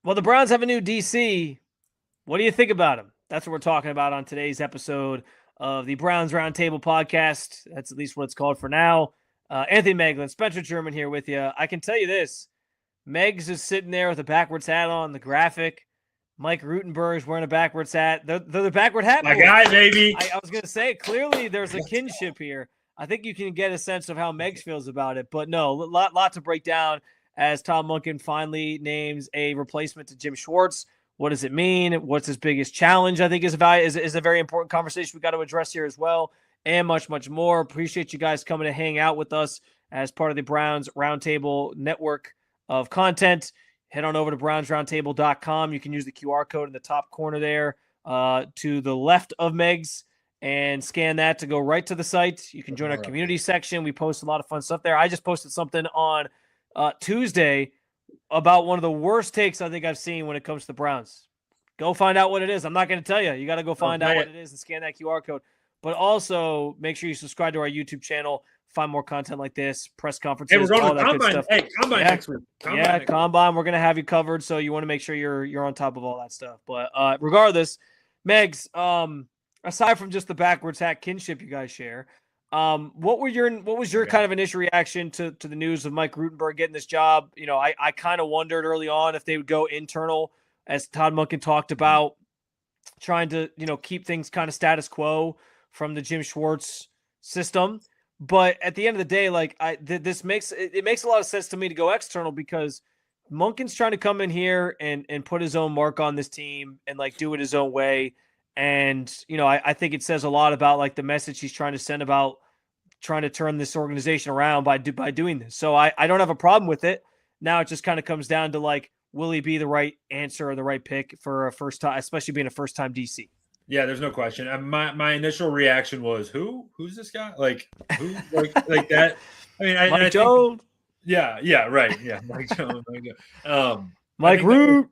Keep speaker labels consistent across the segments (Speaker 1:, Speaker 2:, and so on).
Speaker 1: Well, the Browns have a new DC. What do you think about him? That's what we're talking about on today's episode of the Browns Roundtable podcast. That's at least what it's called for now. Anthony Moeglin, Spencer German here with you. I can tell you this. Megs is sitting there with a backwards hat on the graphic. Mike Rutenberg is wearing a backwards hat. They're the backward hat
Speaker 2: My
Speaker 1: boys.
Speaker 2: guy, baby.
Speaker 1: I was going to say, clearly there's a kinship here. I think you can get a sense of how Megs feels about it. But no, lot to break down as Todd Monken finally names a replacement to Jim Schwartz. What does it mean? What's his biggest challenge? I think is a very important conversation we got to address here as well, and much, much more. Appreciate you guys coming to hang out with us as part of the Browns Roundtable network of content. Head on over to brownsroundtable.com. You can use the QR code in the top corner there to the left of Megs and scan that to go right to the site. You can join our community section. We post a lot of fun stuff there. I just posted something on Tuesday about one of the worst takes I think I've seen when it comes to the Browns. Go find out what it is. I'm not going to tell you. You got to go find out what it is and scan that QR code. But also make sure you subscribe to our YouTube channel. Find more content like this, press conferences,
Speaker 2: we're going
Speaker 1: all
Speaker 2: to
Speaker 1: that
Speaker 2: Combine.
Speaker 1: good stuff.
Speaker 2: Hey, Combine next week.
Speaker 1: Combine. We're going to have you covered, so you want to make sure you're on top of all that stuff. But regardless, Megs, aside from just the backwards hat kinship you guys share, what was your kind of initial reaction to the news of Mike Rutenberg getting this job? You know, I kind of wondered early on if they would go internal, as Todd Monken talked about, trying to, keep things kind of status quo from the Jim Schwartz system. But at the end of the day, this makes a lot of sense to me to go external, because Monken's trying to come in here and put his own mark on this team and do it his own way. And, I think it says a lot about the message he's trying to send about trying to turn this organization around by doing this. So I don't have a problem with it. Now it just kind of comes down to will he be the right answer or the right pick for a first time, especially being a first time DC?
Speaker 2: Yeah, there's no question. My initial reaction was, who's this guy? Who? Like that? I mean,
Speaker 1: Mike Jones.
Speaker 2: Yeah, right. Yeah, Mike Jones.
Speaker 1: Mike Root.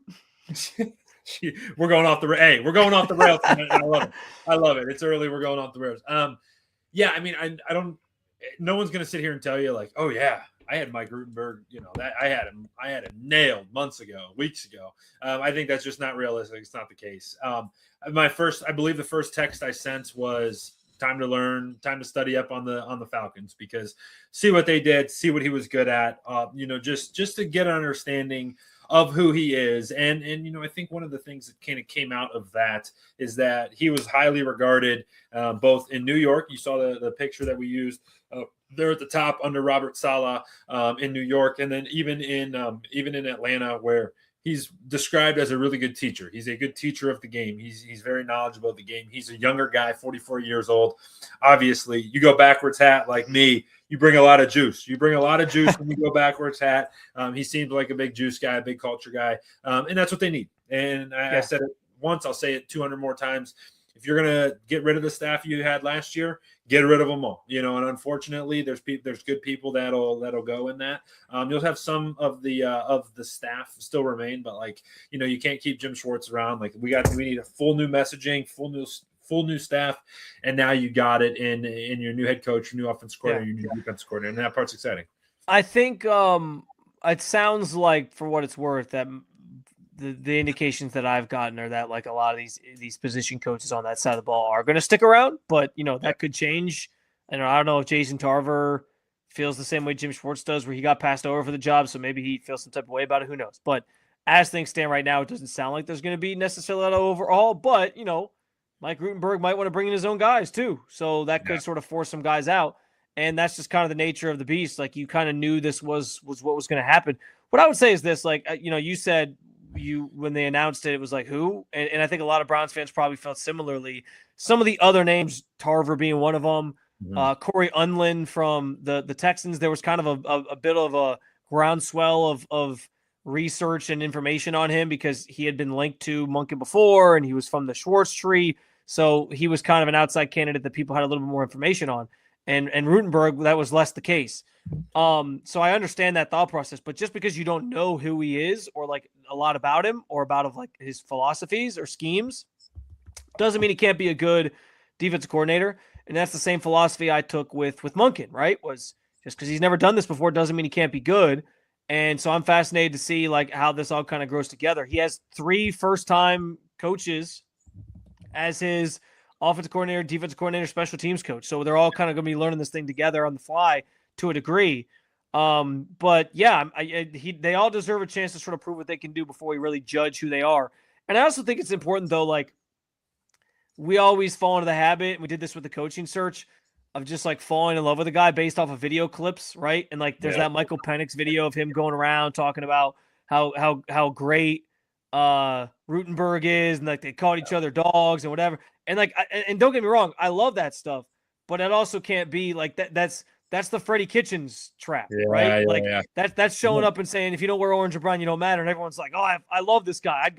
Speaker 2: We're going off the we're going off the rails. I love it. It's early. We're going off the rails. Yeah. I mean, I don't. No one's gonna sit here and tell you oh yeah, I had Mike Rutenberg. That I had him nailed months ago, weeks ago. I think that's just not realistic. It's not the case. I believe the first text I sent was time to learn, time to study up on the Falcons, because see what they did, see what he was good at. Just to get an understanding of who he is. And I think one of the things that kind of came out of that is that he was highly regarded both in New York. You saw the picture that we used there at the top under Robert Saleh in New York, and then even in Atlanta, where he's described as a really good teacher. He's a good teacher of the game. He's very knowledgeable of the game. He's a younger guy, 44 years old. Obviously, you go backwards hat like me, you bring a lot of juice. You bring a lot of juice when you go backwards hat. He seemed like a big juice guy, a big culture guy, and that's what they need. And I said it once, I'll say it 200 more times. If you're going to get rid of the staff you had last year, get rid of them all. And unfortunately, there's good people that'll go in that. You'll have some of the staff still remain, but you can't keep Jim Schwartz around. We need a full new messaging, full new staff, and now you got it in your new head coach, your new offense coordinator, your new defense coordinator, and that part's exciting.
Speaker 1: I think it sounds like, for what it's worth, that the indications that I've gotten are that a lot of these position coaches on that side of the ball are going to stick around, but that could change. And I don't know if Jason Tarver feels the same way Jim Schwartz does, where he got passed over for the job, so maybe he feels some type of way about it. Who knows? But as things stand right now, it doesn't sound like there's going to be necessarily an overhaul. But Mike Rutenberg might want to bring in his own guys too, so that could sort of force some guys out. And that's just kind of the nature of the beast. You kind of knew this was what was going to happen. What I would say is this: you said. When they announced it, it was who? And I think a lot of Browns fans probably felt similarly. Some of the other names, Tarver being one of them, Corey Unlin from the Texans, there was kind of a bit of a groundswell of research and information on him because he had been linked to Monken before and he was from the Schwartz tree. So he was kind of an outside candidate that people had a little bit more information on. And Rutenberg, that was less the case. So I understand that thought process, but just because you don't know who he is or a lot about him or about his philosophies or schemes doesn't mean he can't be a good defensive coordinator. And that's the same philosophy I took with Monken, right? Was just because he's never done this before doesn't mean he can't be good. And so I'm fascinated to see like how this all kind of grows together. He has 3 first-time coaches as his offensive coordinator, defensive coordinator, special teams coach. So they're all kind of going to be learning this thing together on the fly to a degree. But yeah, they all deserve a chance to sort of prove what they can do before we really judge who they are. And I also think it's important though, like we always fall into the habit, and we did this with the coaching search, of just like falling in love with a guy based off of video clips, right? And like there's that Michael Penix video of him going around talking about how great Rutenberg is, and like they called each other dogs and whatever. And like and don't get me wrong, I love that stuff, but it also can't be like that. That's the Freddie Kitchens trap, right? Like that's showing up and saying if you don't wear orange or brown, you don't matter. And everyone's like, oh, I love this guy.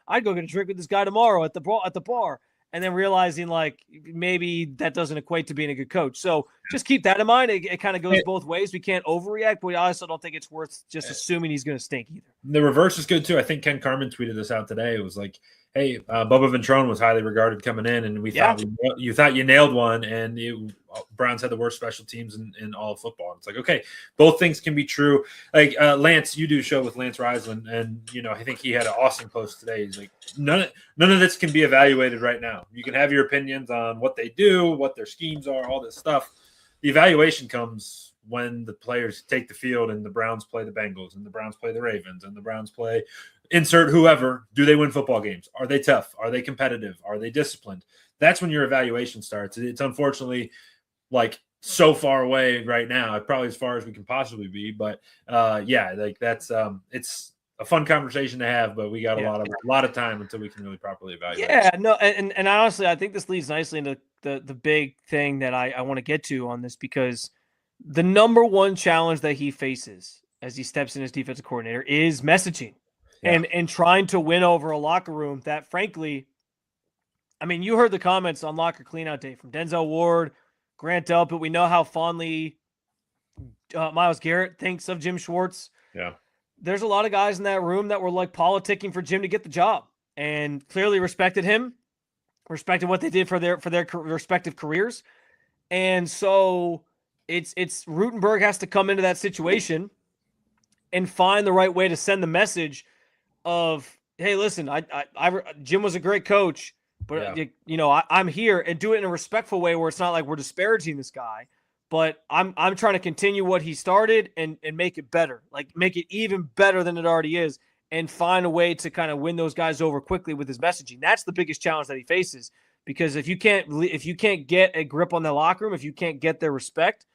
Speaker 1: I'd go get a drink with this guy tomorrow at the bar. And then realizing like maybe that doesn't equate to being a good coach. So just keep that in mind. It kind of goes both ways. We can't overreact, but we also don't think it's worth just assuming he's going to stink either.
Speaker 2: The reverse is good too. I think Ken Carmen tweeted this out today. It was like, hey, Bubba Ventrone was highly regarded coming in, and we thought you thought you nailed one, and Browns had the worst special teams in all of football. It's like, okay, both things can be true. Like Lance, you do a show with Lance Reisland, and I think he had an awesome post today. He's like, none of this can be evaluated right now. You can have your opinions on what they do, what their schemes are, all this stuff. The evaluation comes when the players take the field and the Browns play the Bengals and the Browns play the Ravens and the Browns play insert whoever. Do they win football games? Are they tough? Are they competitive? Are they disciplined? That's when your evaluation starts. It's unfortunately like so far away right now, probably as far as we can possibly be. But like that's it's a fun conversation to have, but we got a lot of time until we can really properly evaluate.
Speaker 1: Yeah, no, and honestly, I think this leads nicely into the big thing that I want to get to on this, because the number one challenge that he faces as he steps in as defensive coordinator is messaging and trying to win over a locker room that, frankly, I mean, you heard the comments on Locker Cleanout Day from Denzel Ward, Grant Delpit. We know how fondly Myles Garrett thinks of Jim Schwartz.
Speaker 2: Yeah.
Speaker 1: There's a lot of guys in that room that were like politicking for Jim to get the job, and clearly respected him, respected what they did for their respective careers. And so it's Rutenberg has to come into that situation and find the right way to send the message of, hey, listen, Jim was a great coach, but I'm here, and do it in a respectful way where it's not like we're disparaging this guy, but I'm trying to continue what he started and make it better, like make it even better than it already is, and find a way to kind of win those guys over quickly with his messaging. That's the biggest challenge that he faces, because if you can't get a grip on the locker room, if you can't get their respect,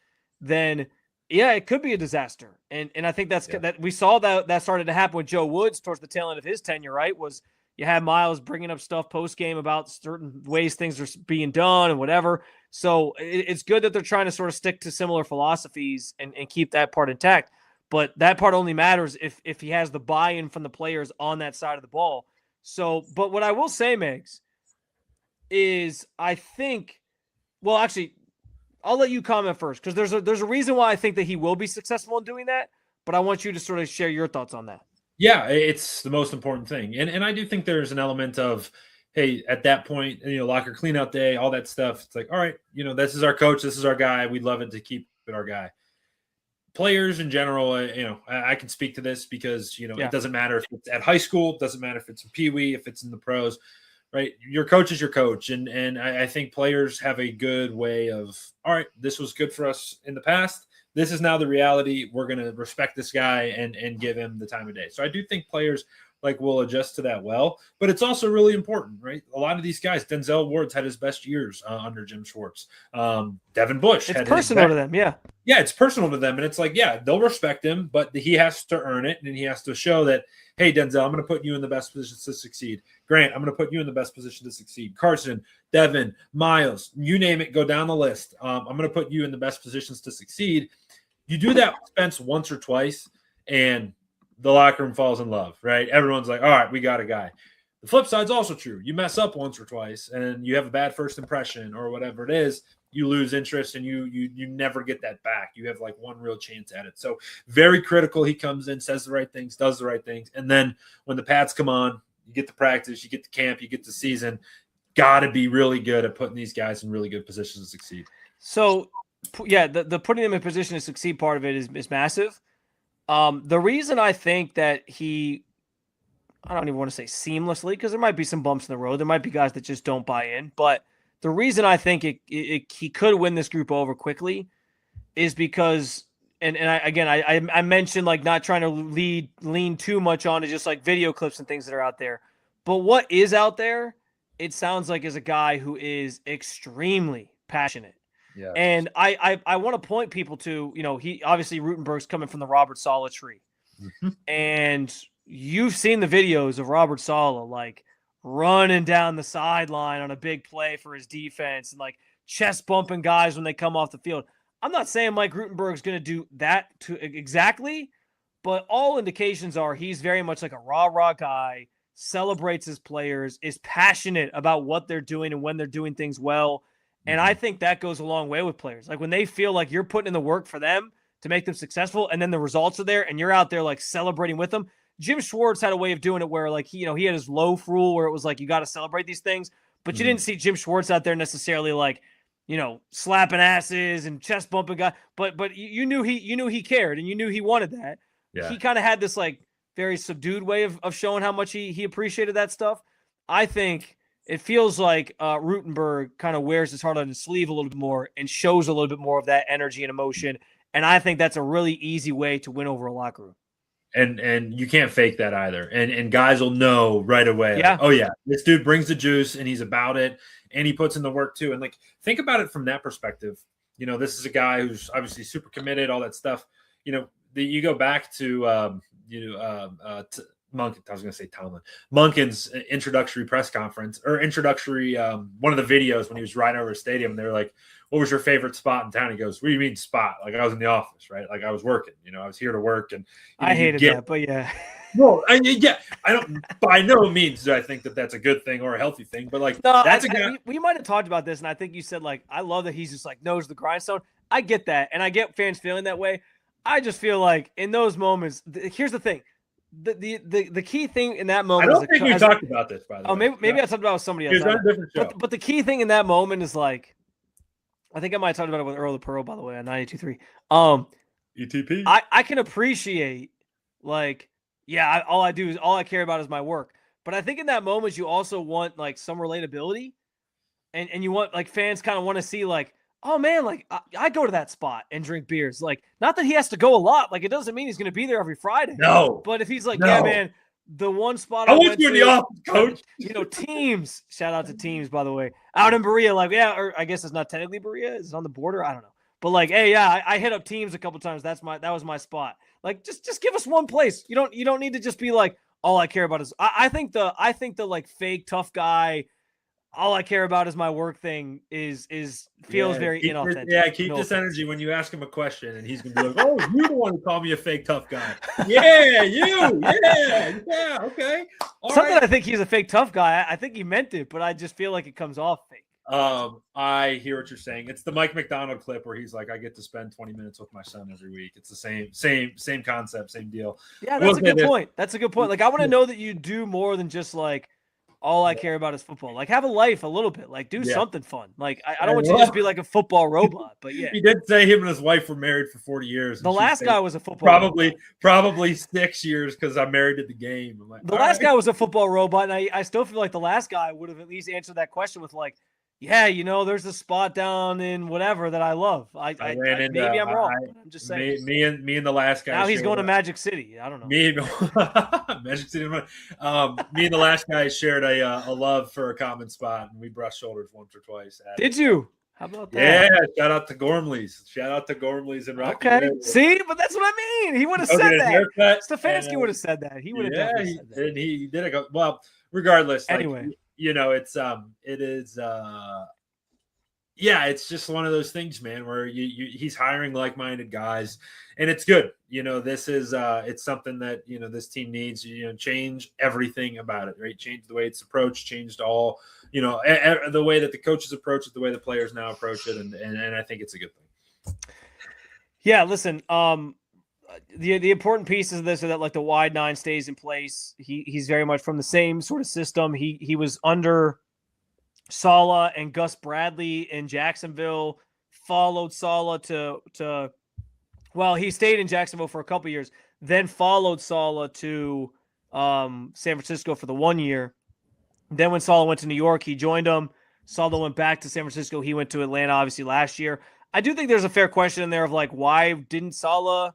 Speaker 1: then it could be a disaster. And I think that we saw that started to happen with Joe Woods towards the tail end of his tenure, right? Was you had Myles bringing up stuff post-game about certain ways things are being done and whatever. So it's good that they're trying to sort of stick to similar philosophies and keep that part intact. But that part only matters if he has the buy-in from the players on that side of the ball. So, but what I will say, Megs, is I think, well, actually, I'll let you comment first, because there's a reason why I think that he will be successful in doing that, but I want you to sort of share your thoughts on that.
Speaker 2: Yeah, it's the most important thing. And I do think there's an element of, hey, at that point, locker cleanout day, all that stuff. It's like, all right, this is our coach, this is our guy. We'd love it to keep it our guy. Players in general, I can speak to this because, it doesn't matter if it's at high school, it doesn't matter if it's in Pee Wee, if it's in the pros, right? Your coach is your coach. And I think players have a good way of, all right, this was good for us in the past. This is now the reality. We're going to respect this guy and give him the time of day. So I do think players will adjust to that well, but it's also really important, right? A lot of these guys, Denzel Ward's had his best years under Jim Schwartz. Devin Bush.
Speaker 1: It's personal to them. Yeah.
Speaker 2: Yeah. It's personal to them. And it's like, they'll respect him, but he has to earn it. And he has to show that, hey, Denzel, I'm going to put you in the best position to succeed. Grant, I'm going to put you in the best position to succeed. Carson, Devin, Myles, you name it, go down the list. I'm going to put you in the best positions to succeed. You do that with Spence once or twice, and the locker room falls in love, right? Everyone's like, all right, we got a guy. The flip side's also true. You mess up once or twice, and you have a bad first impression or whatever it is, you lose interest, and you never get that back. You have one real chance at it. So very critical. He comes in, says the right things, does the right things, and then when the pads come on, you get the practice, you get the camp, you get the season. Got to be really good at putting these guys in really good positions to succeed.
Speaker 1: So, yeah, the putting them in position to succeed part of it is massive. The reason I think that I don't even want to say seamlessly, because there might be some bumps in the road. There might be guys that just don't buy in. But the reason I think he could win this group over quickly is because, and I mentioned like not trying to lean too much on to just like video clips and things that are out there. But what is out there, it sounds like, is a guy who is extremely passionate.
Speaker 2: Yeah.
Speaker 1: And I want to point people to, he obviously Rutenberg's coming from the Robert Saleh tree.
Speaker 2: Mm-hmm.
Speaker 1: And you've seen the videos of Robert Saleh like running down the sideline on a big play for his defense and like chest bumping guys when they come off the field. I'm not saying Mike Rutenberg's going to do that exactly, but all indications are he's very much like a rah-rah guy, celebrates his players, is passionate about what they're doing and when they're doing things well. And I think that goes a long way with players. Like when they feel like you're putting in the work for them to make them successful, and then the results are there and you're out there like celebrating with them. Jim Schwartz had a way of doing it where like, he had his loaf rule where it was like, you got to celebrate these things, but you didn't see Jim Schwartz out there necessarily like, slapping asses and chest bumping guy, but you knew he cared and you knew he wanted that.
Speaker 2: Yeah.
Speaker 1: He kind of had this like very subdued way of showing how much he appreciated that stuff. I think it feels like Rutenberg kind of wears his heart on his sleeve a little bit more and shows a little bit more of that energy and emotion. And I think that's a really easy way to win over a locker room.
Speaker 2: And you can't fake that either. And guys will know right away.
Speaker 1: Yeah.
Speaker 2: Like, oh yeah, this dude brings the juice and he's about it and he puts in the work too. And like, think about it from that perspective. This is a guy who's obviously super committed, all that stuff. You go back to Monk. I was going to say Tomlin. Monken's introductory press conference or introductory one of the videos when he was riding over a stadium. They were like, "What was your favorite spot in town?" He goes, "What do you mean spot? Like I was in the office, right? Like I was working. I was here to work." And
Speaker 1: I hated that, but yeah.
Speaker 2: No, I don't. By no means do I think that that's a good thing or a healthy thing. But like, that's a guy.
Speaker 1: We might have talked about this, and I think you said like, I love that he's just like knows the grindstone. I get that, and I get fans feeling that way. I just feel like in those moments, here's the thing. The key thing in that moment.
Speaker 2: I don't think we talked about this, by the way.
Speaker 1: Oh, maybe I talked about it with somebody else.
Speaker 2: On a different show.
Speaker 1: But the key thing in that moment is like, I think I might have talked about it with Earl the Pearl, by the way, on 92.3.
Speaker 2: ETP.
Speaker 1: I can appreciate like, yeah, all I care about is my work. But I think in that moment you also want like some relatability, and you want like fans kind of want to see like, oh man, like I go to that spot and drink beers. Like, not that he has to go a lot. Like, it doesn't mean he's going to be there every Friday.
Speaker 2: No.
Speaker 1: But if he's like, yeah, man, the one spot
Speaker 2: I went to in the office, coach.
Speaker 1: Teams. Shout out to Teams, by the way, out in Berea. Like, yeah, or I guess it's not technically Berea. It's on the border. I don't know. But like, hey, yeah, I hit up Teams a couple times. That was my spot. Like, just give us one place. You don't need to just be like, all I care about is. I think the like fake tough guy, all I care about is my work thing feels very inauthentic.
Speaker 2: Yeah, keep this energy when you ask him a question, and he's gonna be like, "Oh, you're the one who called me a fake tough guy." Yeah, you. Yeah, okay.
Speaker 1: Something I think he's a fake tough guy. I think he meant it, but I just feel like it comes off fake.
Speaker 2: I hear what you're saying. It's the Mike McDonald clip where he's like, "I get to spend 20 minutes with my son every week." It's the same concept, same deal.
Speaker 1: Yeah, that's a good point. That's a good point. Like, I want to know that you do more than just like, all I care about is football. Like, have a life a little bit. Like, do something fun. Like, I don't want you to just be like a football robot. But yeah,
Speaker 2: he did say him and his wife were married for 40 years.
Speaker 1: The last guy was a football robot.
Speaker 2: Probably 6 years because I'm married to the game. I'm like,
Speaker 1: the last guy was a football robot, and I still feel like the last guy would have at least answered that question with like, yeah, there's a spot down in whatever that I love. Maybe I'm wrong. I'm just saying.
Speaker 2: Me and the last guy.
Speaker 1: Now he's going to Magic City. I don't know.
Speaker 2: Magic City. Me and the last guy shared a love for a common spot, and we brushed shoulders once or twice.
Speaker 1: Did you? How about that?
Speaker 2: Yeah, shout out to Gormley's. And Rocky.
Speaker 1: Okay, see, but that's what I mean. He would have said that. Stefanski would have said that. He would have definitely said that.
Speaker 2: And he did it. Well, regardless.
Speaker 1: Anyway.
Speaker 2: It's just one of those things, man, where he's hiring like-minded guys, and it's good. This is it's something that this team needs. Change everything about it, right? Change the way it's approached, changed all the way that the coaches approach it, the way the players now approach it, and I think it's a good thing.
Speaker 1: Yeah, listen. The important pieces of this are that like the wide nine stays in place. He's very much from the same sort of system. He was under Saleh and Gus Bradley in Jacksonville, followed Saleh to he stayed in Jacksonville for a couple years, then followed Saleh to San Francisco for the 1 year. Then when Saleh went to New York, he joined him. Saleh went back to San Francisco. He went to Atlanta, obviously, last year. I do think there's a fair question in there of like, why didn't Saleh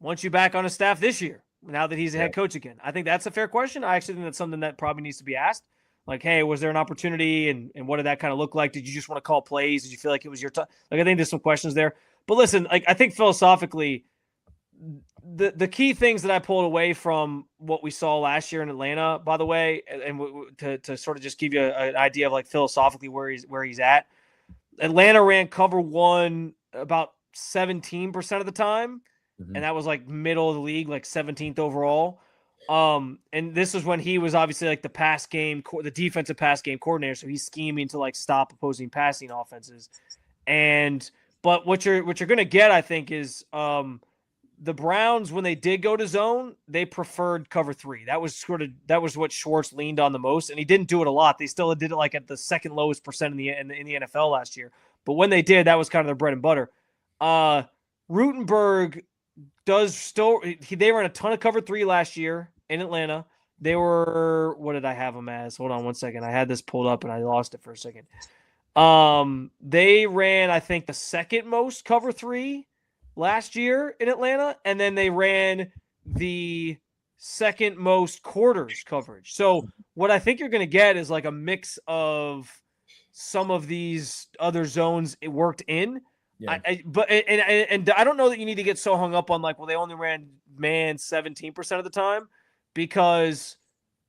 Speaker 1: want you back on his staff this year now that he's a head coach again? I think that's a fair question. I actually think that's something that probably needs to be asked. Like, hey, was there an opportunity and what did that kind of look like? Did you just want to call plays? Did you feel like it was your time? Like, I think there's some questions there. But listen, like, I think philosophically, the key things that I pulled away from what we saw last year in Atlanta, by the way, and to sort of just give you an idea of like philosophically where he's at. Atlanta ran cover one about 17% of the time, and that was like middle of the league, like 17th overall. And this was when he was obviously like the defensive pass game coordinator, so he's scheming to like stop opposing passing offenses. But what you're going to get, I think, is the Browns, when they did go to zone, they preferred cover three. That was what Schwartz leaned on the most, and he didn't do it a lot. They still did it like at the second lowest percent in the NFL last year. But when they did, that was kind of their bread and butter. Rutenberg they ran a ton of cover three last year in Atlanta. They were, what did I have them as? Hold on one second. I had this pulled up and I lost it for a second. They ran, I think, the second most cover three last year in Atlanta, and then they ran the second most quarters coverage. So what I think you're going to get is like a mix of some of these other zones it worked in. Yeah. But I don't know that you need to get so hung up on like, well, they only ran man 17% of the time, because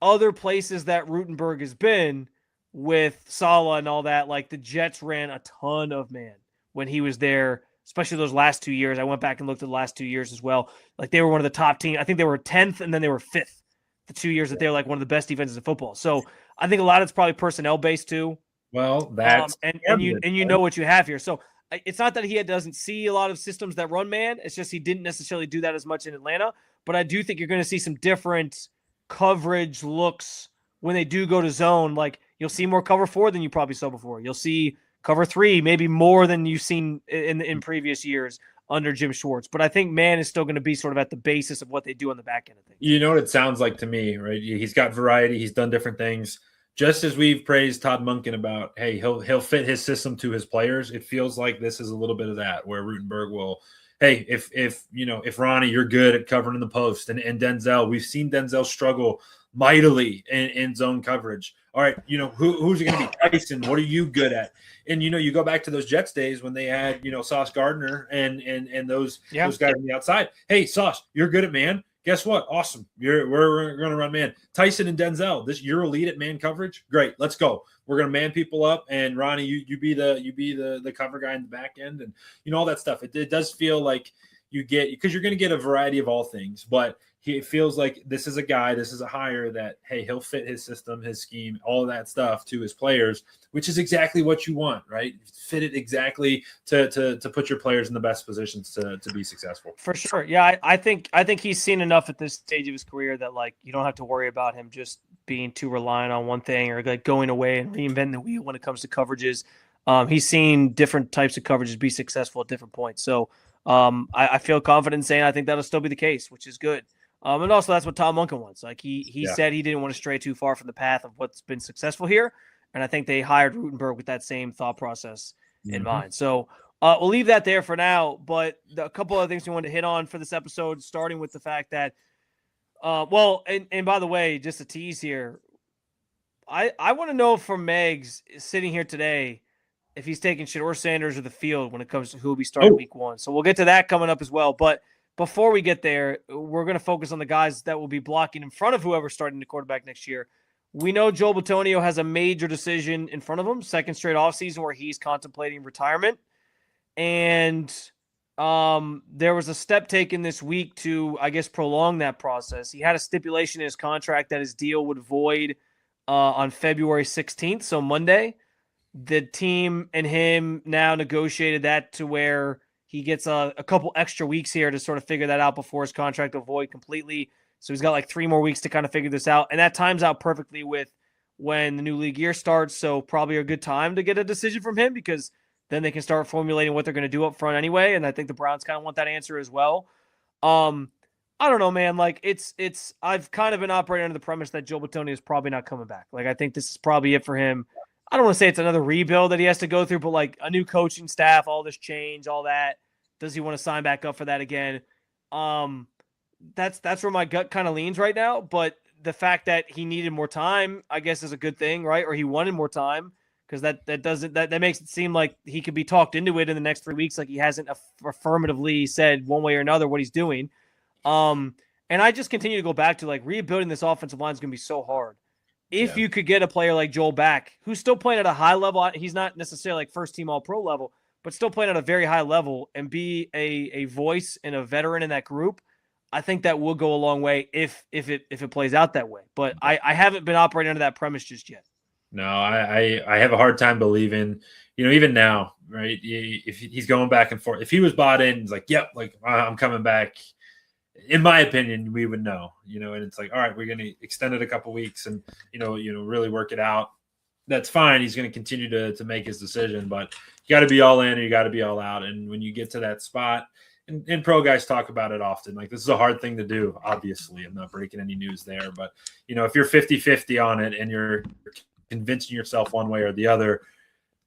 Speaker 1: other places that Rutenberg has been with Saleh and all that, like the Jets ran a ton of man when he was there, especially those last 2 years. I went back and looked at the last 2 years as well. Like they were one of the top teams. I think they were 10th and then they were 5th the 2 years that they were like one of the best defenses in football. So I think a lot of it's probably personnel based too.
Speaker 2: Well, that's
Speaker 1: and you know what you have here. So it's not that he doesn't see a lot of systems that run man. It's just he didn't necessarily do that as much in Atlanta. But I do think you're going to see some different coverage looks when they do go to zone. Like you'll see more cover four than you probably saw before. You'll see cover three, maybe more than you've seen in previous years under Jim Schwartz. But I think man is still going to be sort of at the basis of what they do on the back end of things.
Speaker 2: You know what it sounds like to me, right? He's got variety. He's done different things. Just as we've praised Todd Monken about, hey, he'll fit his system to his players. It feels like this is a little bit of that, where Rutenberg will, hey, if Ronnie, you're good at covering the post, and Denzel, we've seen Denzel struggle mightily in zone coverage. All right, who's it going to be? Tyson, what are you good at? And you go back to those Jets days when they had Sauce Gardner and those guys on the outside. Hey, Sauce, you're good at man. Guess what? Awesome. We're going to run man. Tyson and Denzel, you're elite at man coverage. Great. Let's go. We're going to man people up, and Ronnie, you be the cover guy in the back end, and all that stuff. It does feel like you get, because you're going to get a variety of all things, but it feels like this is a hire that, hey, he'll fit his system, his scheme, all of that stuff to his players, which is exactly what you want, right? Fit it exactly to put your players in the best positions to be successful.
Speaker 1: For sure. Yeah, I think he's seen enough at this stage of his career that like you don't have to worry about him just being too reliant on one thing or like going away and reinventing the wheel when it comes to coverages. He's seen different types of coverages be successful at different points. So I feel confident saying I think that'll still be the case, which is good. And also that's what Tom Monken wants. Like he said he didn't want to stray too far from the path of what's been successful here. And I think they hired Rutenberg with that same thought process in mind. So we'll leave that there for now. But a couple other things we wanted to hit on for this episode, starting with the fact that, and by the way, just a tease here. I want to know from Megs sitting here today if he's taking Shedeur Sanders or the field when it comes to who will be starting week one. So we'll get to that coming up as well. But before we get there, we're going to focus on the guys that will be blocking in front of whoever's starting the quarterback next year. We know Joel Bitonio has a major decision in front of him, second straight offseason where he's contemplating retirement. And there was a step taken this week to, I guess, prolong that process. He had a stipulation in his contract that his deal would void on February 16th, so Monday. The team and him now negotiated that to where he gets a couple extra weeks here to sort of figure that out before his contract will void completely. So he's got like 3 more weeks to kind of figure this out. And that times out perfectly with when the new league year starts. So probably a good time to get a decision from him because then they can start formulating what they're going to do up front anyway. And I think the Browns kind of want that answer as well. I don't know, man. Like I've kind of been operating under the premise that Joel Bitonio is probably not coming back. Like I think this is probably it for him. I don't want to say it's another rebuild that he has to go through, but like a new coaching staff, all this change, all that. Does he want to sign back up for that again? Um, that's where my gut kind of leans right now. But the fact that he needed more time, I guess, is a good thing, right? Or he wanted more time because that makes it seem like he could be talked into it in the next 3 weeks, like he hasn't affirmatively said one way or another what he's doing. And I just continue to go back to like rebuilding this offensive line is going to be so hard. If you could get a player like Joel back, who's still playing at a high level, he's not necessarily like first team all pro level, but still playing at a very high level and be a voice and a veteran in that group. I think that will go a long way if it plays out that way. But I haven't been operating under that premise just yet.
Speaker 2: No, I have a hard time believing, even now, right? If he's going back and forth, if he was bought in, he's like, yep, like I'm coming back. In my opinion, we would know, and it's like, all right, we're going to extend it a couple weeks and, really work it out. That's fine. He's going to continue to make his decision, but you got to be all in or you got to be all out. And when you get to that spot, and pro guys talk about it often, like this is a hard thing to do. Obviously, I'm not breaking any news there, but if you're 50-50 on it and you're convincing yourself one way or the other,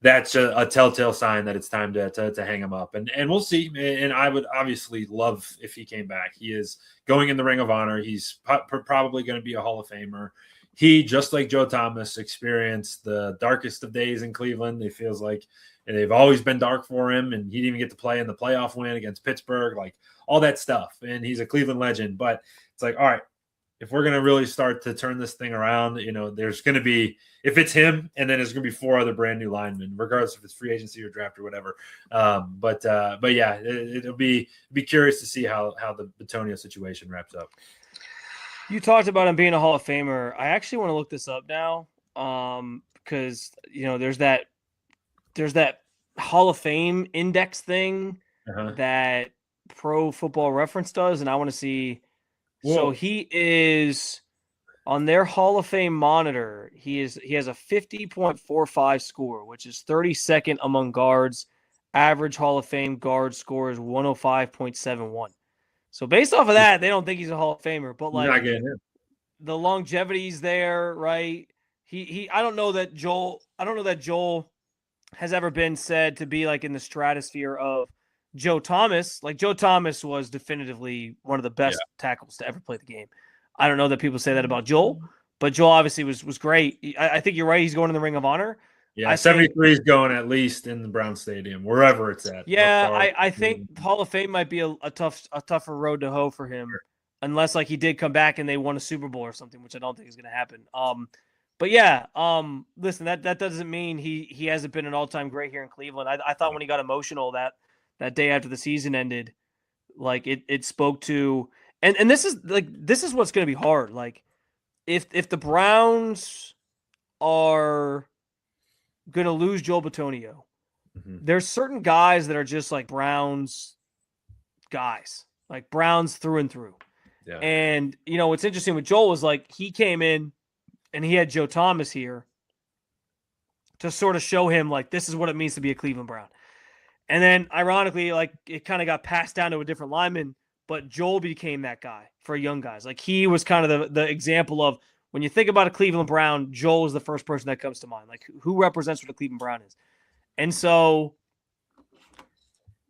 Speaker 2: that's a telltale sign that it's time to hang him up. And we'll see. And I would obviously love if he came back. He is going in the Ring of Honor. He's probably going to be a Hall of Famer. He, just like Joe Thomas, experienced the darkest of days in Cleveland. It feels like they've always been dark for him, and he didn't even get to play in the playoff win against Pittsburgh, like all that stuff. And he's a Cleveland legend. But it's like, all right, if we're going to really start to turn this thing around, there's going to be, if it's him, and then there's going to be 4 other brand new linemen, regardless if it's free agency or draft or whatever. But yeah, it'll be curious to see how the Bitonio situation wraps up.
Speaker 1: You talked about him being a Hall of Famer. I actually want to look this up now, because there's that Hall of Fame index thing that Pro Football Reference does, and I want to see. Whoa. So he is on their Hall of Fame monitor. He has a 50.45 score, which is 32nd among guards. Average Hall of Fame guard score is 105.71. So based off of that, they don't think he's a Hall of Famer. But like the longevity's there, right? I don't know that Joel has ever been said to be like in the stratosphere of Joe Thomas. Like Joe Thomas was definitively one of the best tackles to ever play the game. I don't know that people say that about Joel, but Joel obviously was great. I think you're right. He's going in the Ring of Honor.
Speaker 2: Yeah, 73 is going at least in the Brown Stadium, wherever it's at.
Speaker 1: Yeah, I think Hall of Fame might be a tougher road to hoe for him, unless like he did come back and they won a Super Bowl or something, which I don't think is going to happen. But yeah, listen, that doesn't mean he hasn't been an all-time great here in Cleveland. I thought when he got emotional that day after the season ended, like it spoke to, and this is what's going to be hard. Like if the Browns are going to lose Joel Bitonio, there's certain guys that are just like Browns guys, like Browns through and through. Yeah. And what's interesting with Joel was like he came in and he had Joe Thomas here to sort of show him like this is what it means to be a Cleveland Brown. And then, ironically, like it kind of got passed down to a different lineman, but Joel became that guy for young guys. Like he was kind of the example of when you think about a Cleveland Brown, Joel is the first person that comes to mind. Like who represents what a Cleveland Brown is. And so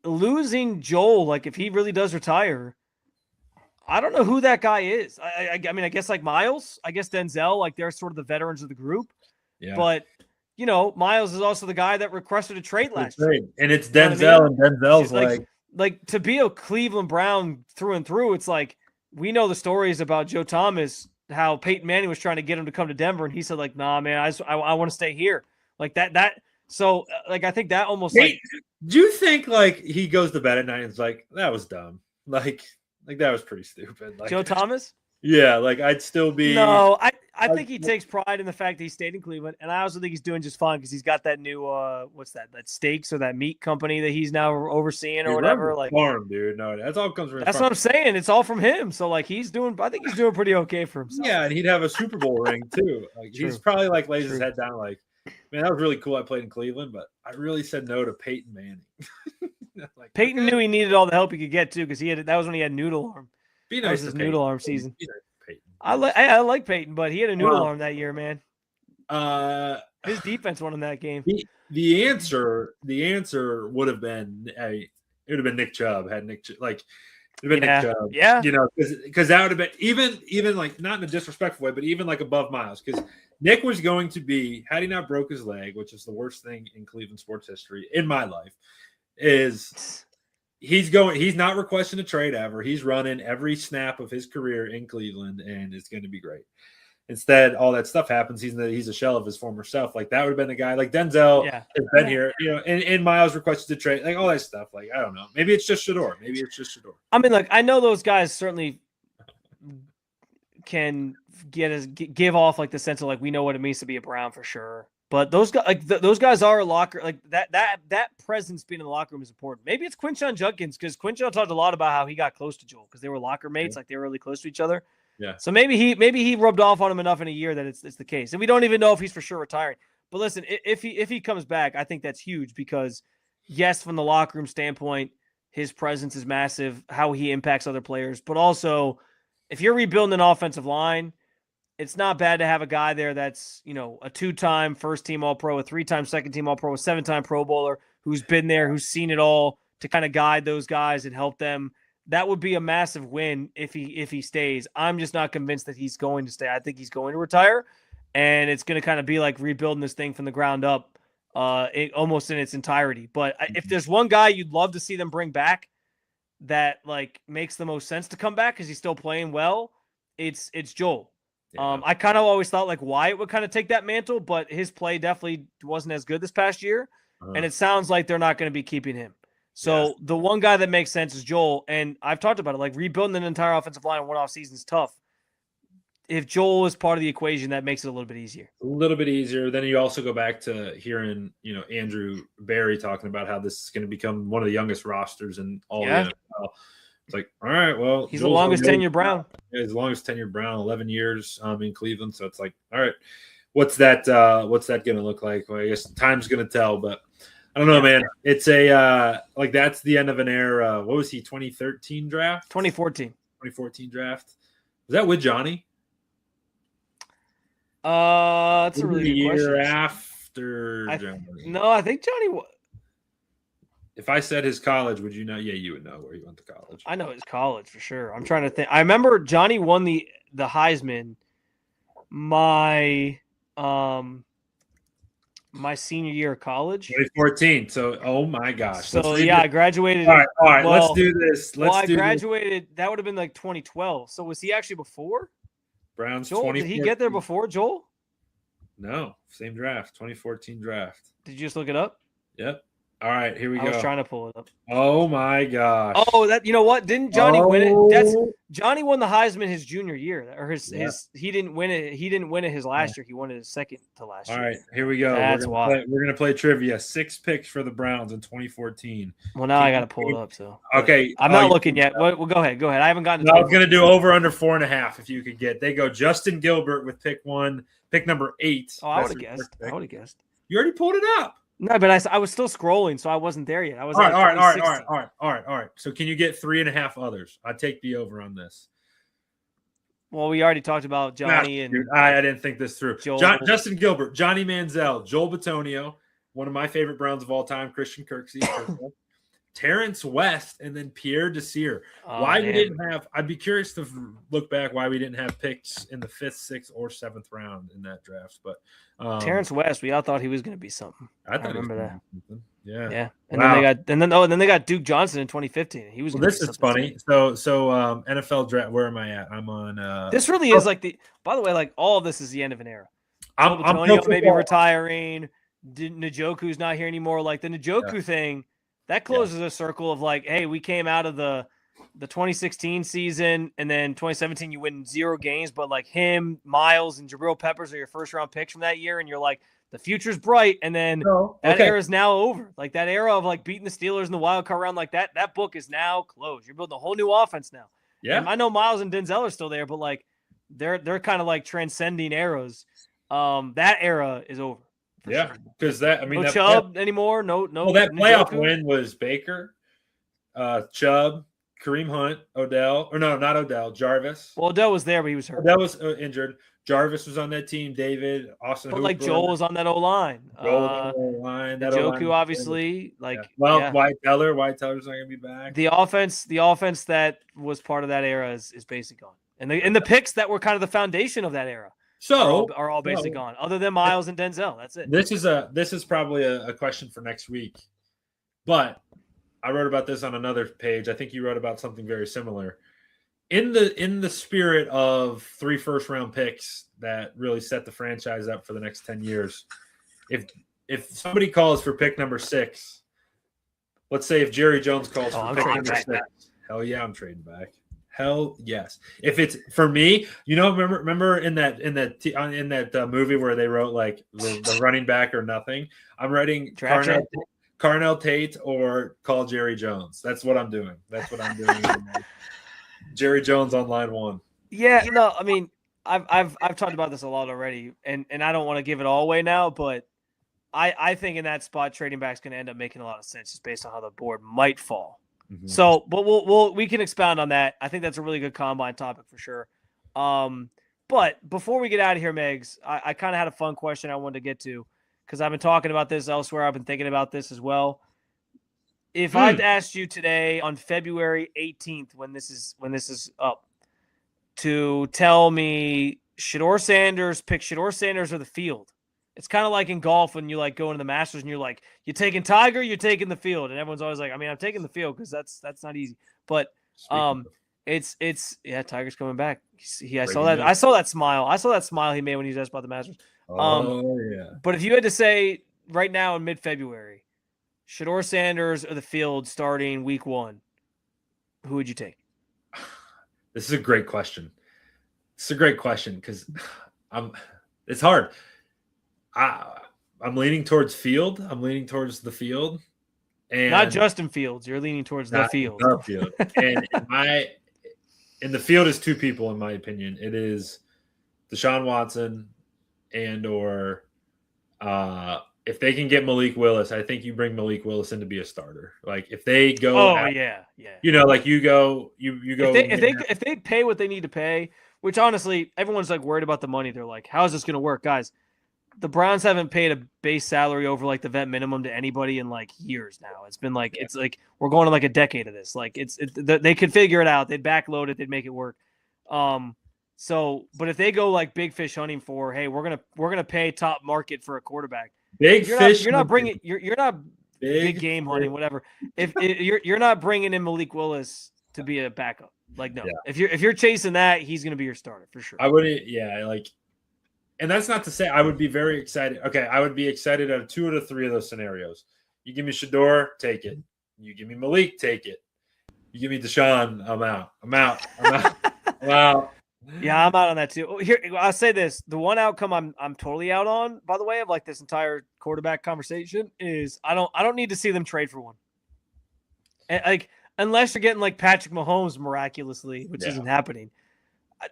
Speaker 1: losing Joel, like if he really does retire, I don't know who that guy is. I mean, I guess like Miles, I guess Denzel, like they're sort of the veterans of the group. Yeah. But Miles is also the guy that requested a trade last year.
Speaker 2: And it's Denzel, and Denzel's
Speaker 1: like to be a Cleveland Brown through and through. It's like we know the stories about Joe Thomas, how Peyton Manning was trying to get him to come to Denver, and he said like, "Nah, man, I want to stay here." Like that. So like I think that almost
Speaker 2: do you think like he goes to bed at night and is like that was dumb, like that was pretty stupid, like
Speaker 1: Joe Thomas?
Speaker 2: Yeah, like I'd still be.
Speaker 1: No, I think he takes pride in the fact that he stayed in Cleveland, and I also think he's doing just fine because he's got that new what's that steaks or that meat company that he's now overseeing or whatever. Like
Speaker 2: farm, dude. No, that's all comes from.
Speaker 1: That's what I'm saying. It's all from him. So like I think he's doing pretty okay for himself.
Speaker 2: Yeah, and he'd have a Super Bowl ring too. Like he's probably like lays his head down, like, man, that was really cool. I played in Cleveland, but I really said no to Peyton Manning.
Speaker 1: Like Peyton knew he needed all the help he could get too because that was when he had noodle arm.
Speaker 2: Be
Speaker 1: That
Speaker 2: nice
Speaker 1: was
Speaker 2: to
Speaker 1: his
Speaker 2: Peyton.
Speaker 1: noodle arm season.
Speaker 2: Be nice to Peyton.
Speaker 1: I like Peyton, but he had a noodle arm that year, man. His defense won in that game.
Speaker 2: The answer would have been it would have been Nick Chubb had Nick like it would have been Nick Chubb.
Speaker 1: Yeah.
Speaker 2: You know, because that would have been even like not in a disrespectful way, but even like above Miles, because Nick was going to be, had he not broke his leg, which is the worst thing in Cleveland sports history in my life, is he's not requesting a trade ever. He's running every snap of his career in Cleveland, and it's going to be great. Instead, all that stuff happens. He's a shell of his former self. Like that would have been the guy. Like Denzel has been here, you know, and Miles requested to trade, like all that stuff. Like I don't know. Maybe it's just Shedeur.
Speaker 1: I mean, like I know those guys certainly can give off like the sense of like we know what it means to be a Brown for sure. But those guys, like those guys are a locker, like that presence being in the locker room is important. Maybe it's Quinshon Judkins, because Quinshon talked a lot about how he got close to Joel because they were locker mates, like they were really close to each other.
Speaker 2: Yeah.
Speaker 1: So maybe he rubbed off on him enough in a year that it's the case, and we don't even know if he's for sure retiring. But listen, if he comes back, I think that's huge because yes, from the locker room standpoint, his presence is massive. How he impacts other players, but also if you're rebuilding an offensive line, it's not bad to have a guy there that's, you know, a 2-time first-team All-Pro, a 3-time second-team All-Pro, a 7-time Pro Bowler who's been there, who's seen it all to kind of guide those guys and help them. That would be a massive win if he stays. I'm just not convinced that he's going to stay. I think he's going to retire, and it's going to kind of be like rebuilding this thing from the ground up, almost in its entirety. But if there's one guy you'd love to see them bring back that like makes the most sense to come back because he's still playing well, it's Joel. Yeah. I kind of always thought like Wyatt would kind of take that mantle, but his play definitely wasn't as good this past year, and it sounds like they're not going to be keeping him. So the one guy that makes sense is Joel, and I've talked about it. Like rebuilding an entire offensive line in one off season is tough. If Joel is part of the equation, that makes it a little bit easier.
Speaker 2: A little bit easier. Then you also go back to hearing, you know, Andrew Barry talking about how this is going to become one of the youngest rosters in all the NFL. It's like, all right, well,
Speaker 1: he's Joel's the longest tenured Brown.
Speaker 2: Yeah, he's the longest tenured Brown, 11 years in Cleveland. So it's like, all right, what's that going to look like? Well, I guess time's going to tell, but I don't know, man. It's like that's the end of an era. What was he? 2013 draft?
Speaker 1: 2014
Speaker 2: draft. Was that with Johnny?
Speaker 1: That's a really good question.
Speaker 2: Year after Johnny.
Speaker 1: No, I think Johnny.
Speaker 2: If I said his college, would you know? Yeah, you would know where he went to college.
Speaker 1: I know his college for sure. I'm trying to think. I remember Johnny won the Heisman my senior year of college.
Speaker 2: 2014. So, oh my gosh.
Speaker 1: So I graduated.
Speaker 2: All right. Let's do this.
Speaker 1: I graduated. That would have been like 2012. So was he actually before?
Speaker 2: Browns.
Speaker 1: Joel, did he get there before Joel?
Speaker 2: No, same draft. 2014 draft.
Speaker 1: Did you just look it up?
Speaker 2: Yep. All right, here we go.
Speaker 1: I was trying to pull it up.
Speaker 2: Oh my gosh.
Speaker 1: Oh, that you know what? Didn't Johnny win it? Johnny won the Heisman his junior year, or his he didn't win it. He didn't win it his last year. He won it his second to last year.
Speaker 2: All right, here we go.
Speaker 1: That's why
Speaker 2: we're gonna play trivia. 6 picks for the Browns in 2014.
Speaker 1: Well, now I got to pull it up. So
Speaker 2: okay,
Speaker 1: I'm not looking yet. Well, go ahead. I haven't gotten.
Speaker 2: I was gonna do over under 4.5 if you could get. They go Justin Gilbert with pick number 8.
Speaker 1: Oh, I would have guessed.
Speaker 2: You already pulled it up.
Speaker 1: No, but I was still scrolling, so I wasn't there yet. I was
Speaker 2: all right. So can you get 3.5 others? I'd take the over on this.
Speaker 1: Well, we already talked about Johnny and
Speaker 2: I didn't think this through. Justin Gilbert, Johnny Manziel, Joel Bitonio, one of my favorite Browns of all time, Christian Kirksey, Terrence West, and then Pierre Desir. We didn't have? I'd be curious to look back why we didn't have picks in the 5th, 6th, or 7th round in that draft. But
Speaker 1: Terrence West, we all thought he was going to be something.
Speaker 2: I
Speaker 1: remember that.
Speaker 2: Yeah.
Speaker 1: And then they got Duke Johnson in 2015. He was.
Speaker 2: Well, this is funny. So NFL draft. Where am I at? I'm on.
Speaker 1: This really is like the. By the way, like all of this is the end of an era. I'm maybe retiring. Njoku's not here anymore. Like the Njoku thing. That closes a circle of like, hey, we came out of the 2016 season, and then 2017 you win 0 games, but like him, Miles, and Jabril Peppers are your first round picks from that year, and you're like, the future's bright, and then that era is now over. Like that era of like beating the Steelers in the wild card round, like that book is now closed. You're building a whole new offense now. Yeah, and I know Miles and Denzel are still there, but like they're kind of like transcending eras. That era is over.
Speaker 2: Yeah, because no
Speaker 1: Chubb anymore. No.
Speaker 2: Well, that playoff win was Baker, Chubb, Kareem Hunt, Odell, or no, not Odell, Jarvis.
Speaker 1: Well, Odell was there, but he was hurt.
Speaker 2: Odell was injured. Jarvis was on that team. David, Austin,
Speaker 1: But like Joel was on that O-line.
Speaker 2: Joel on the O-line. That
Speaker 1: Njoku, obviously. Like,
Speaker 2: White Teller's not going to be back.
Speaker 1: The offense that was part of that era is basically gone, and the picks that were kind of the foundation of that era are all basically gone, other than Miles and Denzel. That's it.
Speaker 2: This is probably a question for next week, but I wrote about this on another page. I think you wrote about something very similar. In the spirit of 3 first-round picks that really set the franchise up for the next 10 years, if somebody calls for pick number 6, let's say if Jerry Jones calls for pick number 6, hell yeah, I'm trading back. Hell yes. If it's for me, remember in that movie where they wrote like the running back or nothing. I'm writing Carnell Tate or call Jerry Jones. That's what I'm doing. Jerry Jones on line 1.
Speaker 1: Yeah, no, I mean, I've talked about this a lot already, and I don't want to give it all away now, but I think in that spot, trading back is going to end up making a lot of sense just based on how the board might fall. Mm-hmm. So, but we can expound on that. I think that's a really good combine topic for sure. But before we get out of here, Megs, I kind of had a fun question I wanted to get to because I've been talking about this elsewhere. I've been thinking about this as well. If I'd asked you today on February 18th, when this is up, to tell me Shedeur Sanders or the field, it's kind of like in golf when you like go into the Masters and you're like, you taking Tiger, you're taking the field, and everyone's always like, I mean, I'm taking the field because that's not easy. But it's Tiger's coming back. I saw that smile. I saw that smile he made when he was asked about the Masters.
Speaker 2: Yeah.
Speaker 1: But if you had to say right now in mid-February, Shedeur Sanders or the field starting week 1, who would you take?
Speaker 2: This is a great question. Because it's hard. I'm leaning towards field. I'm leaning towards the field. And
Speaker 1: not Justin Fields. You're leaning towards the field.
Speaker 2: The field. And the field is 2 people, in my opinion. It is Deshaun Watson or if they can get Malik Willis, I think you bring Malik Willis in to be a starter. Like if they go,
Speaker 1: yeah.
Speaker 2: Like you go.
Speaker 1: If they pay what they need to pay, which honestly everyone's like worried about the money. They're like, how is this going to work, guys? The Browns haven't paid a base salary over like the vet minimum to anybody in like years now. It's been like it's like we're going to like a decade of this. Like they could figure it out. They'd backload it. They'd make it work. So, but if they go like big fish hunting for, hey, we're gonna pay top market for a quarterback. You're not big game hunting, whatever. If you're not bringing in Malik Willis to be a backup, like no. Yeah. If you're chasing that, he's gonna be your starter for sure.
Speaker 2: I wouldn't. Yeah, like. And that's not to say I would be very excited. Okay, I would be excited out of 2 out of 3 of those scenarios. You give me Shedeur, take it. You give me Malik, take it. You give me Deshaun, I'm out.
Speaker 1: Yeah, I'm out on that too. Here, I'll say this: the one outcome I'm totally out on, by the way, of like this entire quarterback conversation is I don't need to see them trade for one. And, like unless you're getting like Patrick Mahomes miraculously, which isn't happening.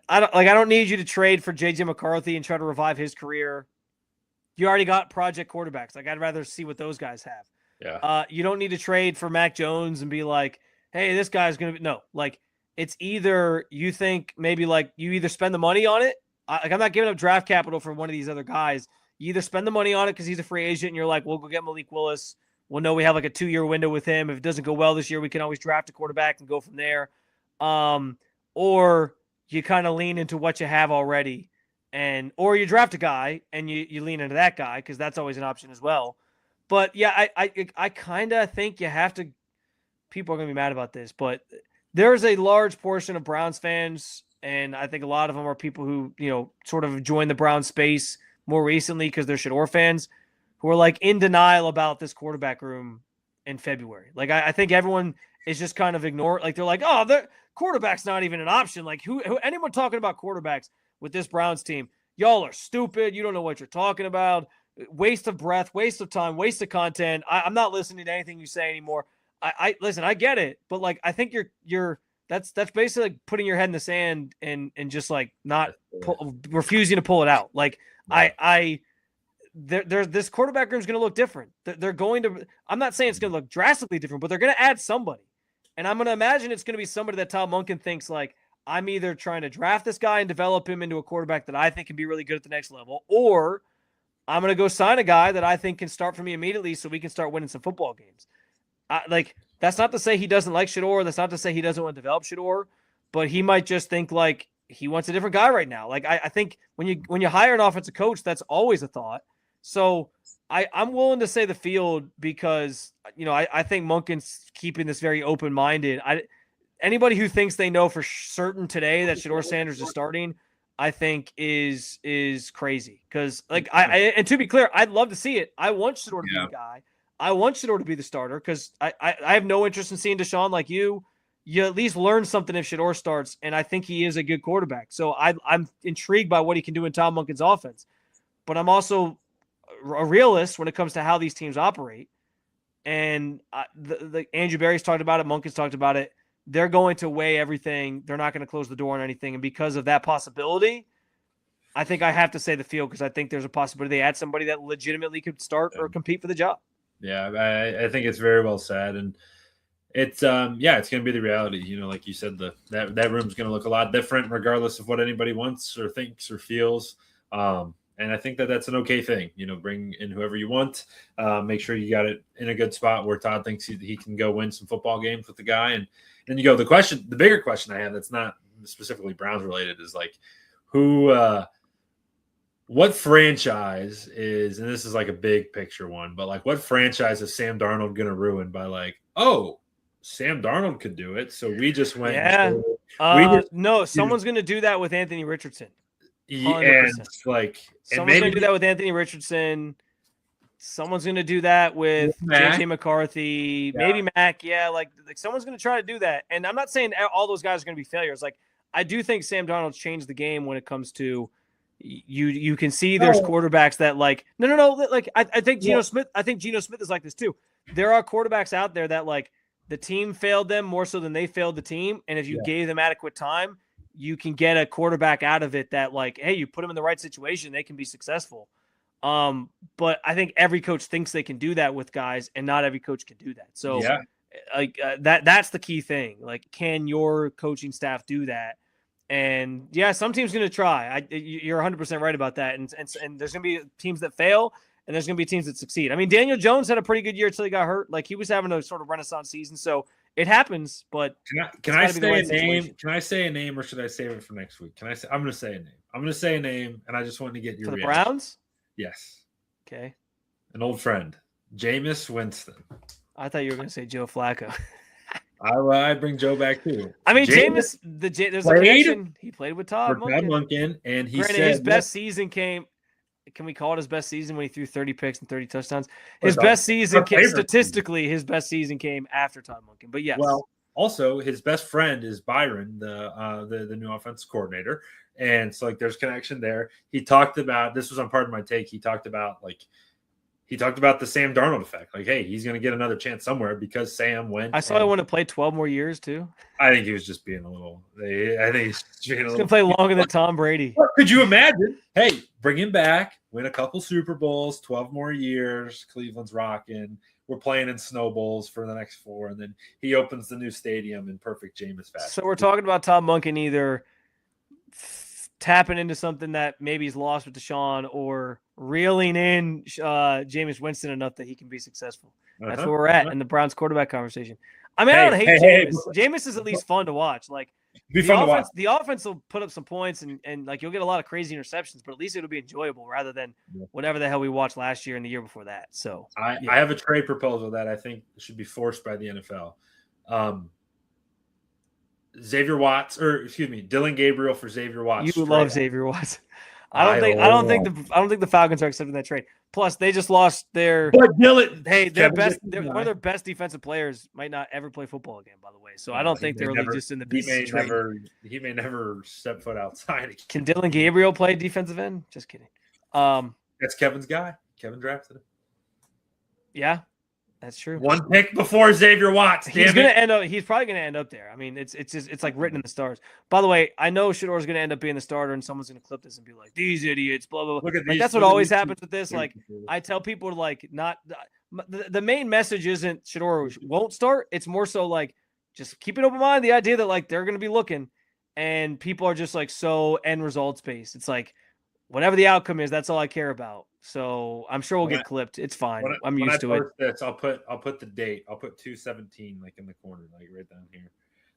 Speaker 1: I don't need you to trade for JJ McCarthy and try to revive his career. You already got project quarterbacks. Like I'd rather see what those guys have.
Speaker 2: Yeah.
Speaker 1: You don't need to trade for Mac Jones and be like, hey, this guy's gonna be like it's either you think maybe like you either spend the money on it. I'm not giving up draft capital for one of these other guys. You either spend the money on it because he's a free agent and you're like, we'll go get Malik Willis. We'll know we have like a 2-year window with him. If it doesn't go well this year, we can always draft a quarterback and go from there. Or you kind of lean into what you have already or you draft a guy and you lean into that guy because that's always an option as well. But yeah, I kind of think you have to, people are going to be mad about this, but there's a large portion of Browns fans, and I think a lot of them are people who, sort of joined the Browns space more recently because they're Shedeur fans who are like in denial about this quarterback room in February. Like I think everyone is just kind of ignored. Like they're like, oh, the quarterback's not even an option. Like who anyone talking about quarterbacks with this Browns team, y'all are stupid. You don't know what you're talking about. Waste of breath, waste of time, waste of content. I'm not listening to anything you say anymore. I listen, I get it, but like I think that's basically like putting your head in the sand and just like not refusing to pull it out. Like this quarterback room is going to look different. They're going to. I'm not saying it's going to look drastically different, but they're going to add somebody. And I'm going to imagine it's going to be somebody that Todd Monken thinks like, I'm either trying to draft this guy and develop him into a quarterback that I think can be really good at the next level, or I'm going to go sign a guy that I think can start for me immediately so we can start winning some football games. That's not to say he doesn't like Shedeur. That's not to say he doesn't want to develop Shedeur, but he might just think like he wants a different guy right now. Like I think when you hire an offensive coach, that's always a thought. So I'm willing to say the field because, I think Monken's keeping this very open-minded. Anybody who thinks they know for certain today that Shedeur Sanders is starting, I think is crazy. Because and to be clear, I'd love to see it. I want Shedeur to be the guy. I want Shedeur to be the starter because I have no interest in seeing Deshaun like you. You at least learn something if Shedeur starts, and I think he is a good quarterback. So I'm intrigued by what he can do in Tom Monken's offense. But I'm also a realist when it comes to how these teams operate. And the Andrew Berry's talked about it. Monken's talked about it. They're going to weigh everything. They're not going to close the door on anything. And because of that possibility, I think I have to say the field because I think there's a possibility they add somebody that legitimately could start or compete for the job.
Speaker 2: Yeah, I think it's very well said. And it's it's going to be the reality. Like you said, that room's going to look a lot different regardless of what anybody wants or thinks or feels. And I think that's an okay thing. Bring in whoever you want. Make sure you got it in a good spot where Todd thinks he can go win some football games with the guy. And then you go. The bigger question I have that's not specifically Browns related is like, what franchise is, and this is like a big picture one, but like what franchise is Sam Darnold going to ruin by like, oh, Sam Darnold could do it, so we just went.
Speaker 1: Yeah. No, someone's going to do that with Anthony Richardson. 100%.
Speaker 2: And
Speaker 1: someone's going to do that with Anthony Richardson. Someone's going to do that with J.J. McCarthy, maybe Mac. Yeah, like someone's going to try to do that. And I'm not saying all those guys are going to be failures. Like I do think Sam Darnold's changed the game when it comes to you can see there's quarterbacks that like no. Like I think Geno Smith. I think Geno Smith is like this too. There are quarterbacks out there that like the team failed them more so than they failed the team. And if you gave them adequate time, you can get a quarterback out of it that like, hey, you put them in the right situation, they can be successful. But I think every coach thinks they can do that with guys, and not every coach can do that. So that's the key thing. Like, can your coaching staff do that? And some team's going to try. You're 100% right about that. And there's going to be teams that fail, and there's going to be teams that succeed. I mean, Daniel Jones had a pretty good year until he got hurt. Like he was having a sort of renaissance season. So it happens, but
Speaker 2: can I say a name? Situation. Can I say a name, or should I save it for next week? I'm going to say a name. I'm going to say a name, and I just wanted to get your
Speaker 1: for the
Speaker 2: reaction.
Speaker 1: Browns.
Speaker 2: Yes.
Speaker 1: Okay.
Speaker 2: An old friend, Jameis Winston.
Speaker 1: I thought you were going to say Joe Flacco.
Speaker 2: I bring Joe back too.
Speaker 1: I mean, Jameis. There's a connection. He played with Todd
Speaker 2: Monken, and he said
Speaker 1: his best season came. Can we call it his best season when he threw 30 picks and 30 touchdowns? His best season came statistically. His best season came after Todd Monken. But yes.
Speaker 2: Well, also his best friend is Byron, the new offensive coordinator, and so like there's connection there. He talked about this was on Part of My Take. He talked about the Sam Darnold effect. Like, hey, he's going to get another chance somewhere because Sam went.
Speaker 1: I saw he wanted to play 12 more years too.
Speaker 2: I think he was just being a little. I think he's
Speaker 1: going to play longer than Tom Brady.
Speaker 2: What could you imagine? Hey, bring him back, win a couple Super Bowls, 12 more years. Cleveland's rocking. We're playing in snow bowls for the next 4, and then he opens the new stadium in perfect Jameis fashion.
Speaker 1: So we're talking about Tom Monken either tapping into something that maybe he's lost with Deshaun, or reeling in Jameis Winston enough that he can be successful. That's where we're at in the Browns quarterback conversation. I mean, I don't hate Jameis. Jameis is at least fun to watch. Like the offense will put up some points and like you'll get a lot of crazy interceptions, but at least it'll be enjoyable rather than whatever the hell we watched last year and the year before that. So
Speaker 2: I have a trade proposal that I think should be forced by the NFL. Dylan Gabriel for Xavier Watts.
Speaker 1: You love Xavier Watts. I don't think the Falcons are accepting that trade. Plus, they just lost their.
Speaker 2: But Dylan,
Speaker 1: one of their best defensive players might not ever play football again. By the way, so I don't think they're really just in the business.
Speaker 2: He may never step foot outside again.
Speaker 1: Can Dylan Gabriel play defensive end? Just kidding.
Speaker 2: That's Kevin's guy. Kevin drafted him.
Speaker 1: Yeah. That's true.
Speaker 2: One pick before Xavier Watts.
Speaker 1: He's probably gonna end up there. I mean, it's like written in the stars. By the way, I know Shedeur is gonna end up being the starter, and someone's gonna clip this and be like, "These idiots," blah blah blah. That's what always happens with this. Like, I tell people to like not. The main message isn't Shedeur won't start. It's more so like just keep an open mind. The idea that like they're going to be looking and people are just like so end results based. It's like whatever the outcome is, that's all I care about. So I'm sure we'll get clipped. It's fine. I'm used to it.
Speaker 2: This, I'll put the date. I'll put 2/17 like in the corner, like right down here,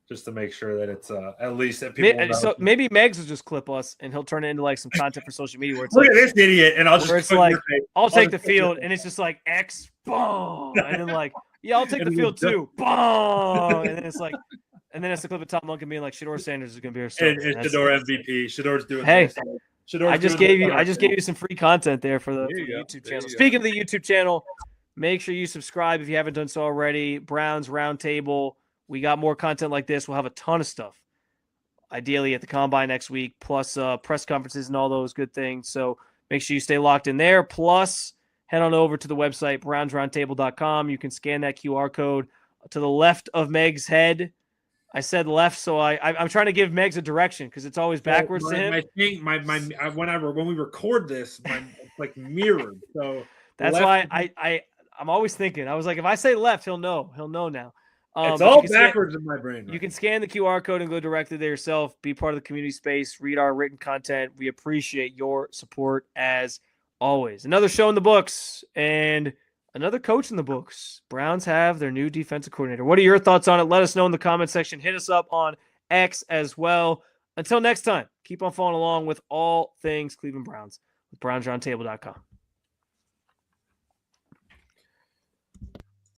Speaker 2: just to make sure that it's at least that people know.
Speaker 1: So maybe Megs will just clip us and he'll turn it into like some content for social media where it's
Speaker 2: look
Speaker 1: like,
Speaker 2: at this idiot, and I'll just
Speaker 1: it's like I'll take the field and it's just like X boom, and then like I'll take the field too, boom, and then it's like. And then it's the clip of Tom Monken being like, Shedeur Sanders is going to be our starter.
Speaker 2: And Shedeur MVP. Shedeur's doing
Speaker 1: this.
Speaker 2: Shedeur's
Speaker 1: I just gave you some free content there for the YouTube channel. Speaking of the YouTube channel, make sure you subscribe if you haven't done so already. Browns Roundtable. We got more content like this. We'll have a ton of stuff. Ideally at the Combine next week, plus press conferences and all those good things. So make sure you stay locked in there. Plus, head on over to the website, brownsroundtable.com. You can scan that QR code to the left of Meg's head. I said left, so I'm trying to give Megs a direction because it's always backwards to him.
Speaker 2: When we record this, it's like mirrored. So
Speaker 1: that's why I'm always thinking. I was like, if I say left, he'll know. He'll know now.
Speaker 2: It's all backwards in my brain.
Speaker 1: You can scan the QR code and go directly there yourself. Be part of the community space. Read our written content. We appreciate your support as always. Another show in the books and another coach in the books. Browns have their new defensive coordinator. What are your thoughts on it? Let us know in the comment section. Hit us up on X as well. Until next time, keep on following along with all things Cleveland Browns with brownsroundtable.com.